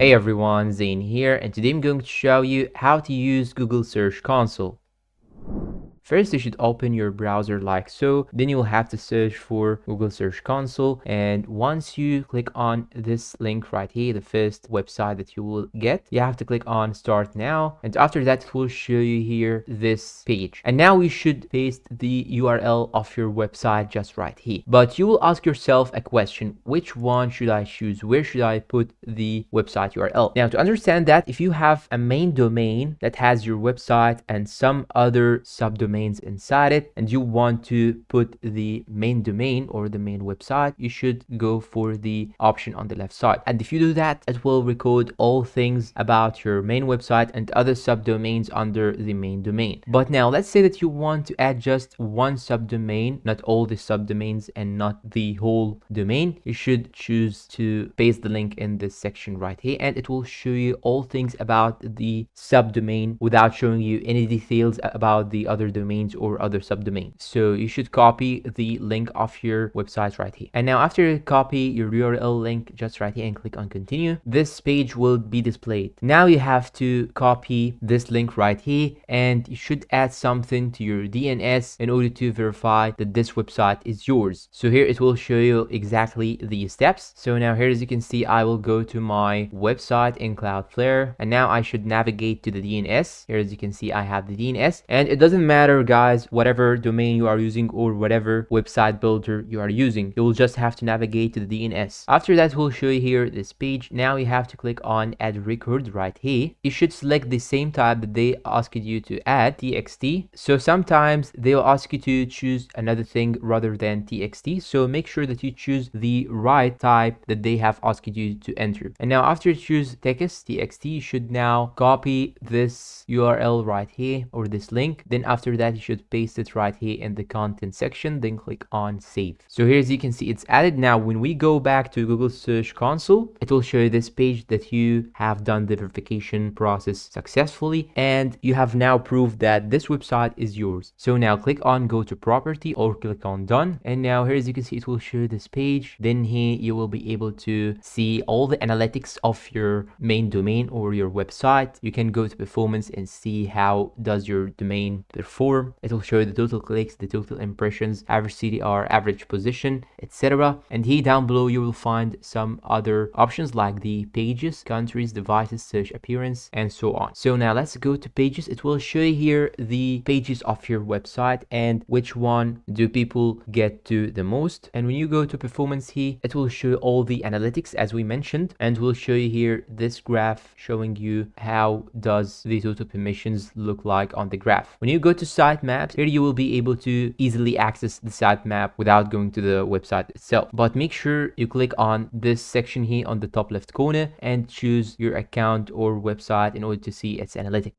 Hey everyone, Zane here, and today I'm going to show you how to use Google Search Console. First, you should open your browser like so. Then you'll have to search for Google Search Console. And once you click on this link right here, the first website that you will get, you have to click on Start Now. And after that, it will show you here this page. And now we should paste the URL of your website just right here. But you will ask yourself a question: which one should I choose? Where should I put the website URL? Now, to understand that, if you have a main domain that has your website and some other subdomains inside it, and you want to put the main domain or the main website, you should go for the option on the left side. And if you do that, it will record all things about your main website and other subdomains under the main domain. But now let's say that you want to add just one subdomain, not all the subdomains and not the whole domain. You should choose to paste the link in this section right here, and it will show you all things about the subdomain without showing you any details about the other domains or other subdomains. So you should copy the link of your website right here. And now after you copy your URL link just right here and click on continue, this page will be displayed. Now you have to copy this link right here, and you should add something to your DNS in order to verify that this website is yours. So here it will show you exactly the steps. So now here, as you can see, I will go to my website in Cloudflare, and now I should navigate to the DNS. Here, as you can see, I have the DNS, and it doesn't matter, guys, whatever domain you are using or whatever website builder you are using, you will just have to navigate to the DNS. After that, we'll show you here this page. Now you have to click on add record right here. You should select the same type that they asked you to add, txt. So sometimes they'll ask you to choose another thing rather than txt, so make sure that you choose the right type that they have asked you to enter. And now after you choose text txt, you should now copy this URL right here, or this link. Then after that, you should paste it right here in the content section, then click on save. So here, as you can see, it's added. Now when we go back to Google Search Console, it will show you this page that you have done the verification process successfully, and you have now proved that this website is yours. So now click on go to property or click on done, and now here, as you can see, it will show this page. Then here you will be able to see all the analytics of your main domain or your website. You can go to performance and see how does your domain perform. It will show you the total clicks, the total impressions, average CTR, average position, etc. And here down below you will find some other options like the pages, countries, devices, search appearance, and so on. So now let's go to pages. It will show you here the pages of your website and which one do people get to the most. And when you go to performance here, it will show all the analytics as we mentioned, and will show you here this graph showing you how does the total permissions look like on the graph. When you go to sitemaps, here you will be able to easily access the sitemap without going to the website itself. But make sure you click on this section here on the top left corner and choose your account or website in order to see its analytics.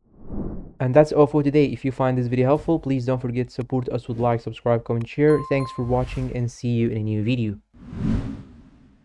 And that's all for today. If you find this video helpful, please don't forget to support us with like, subscribe, comment, share. Thanks for watching, and see you in a new video.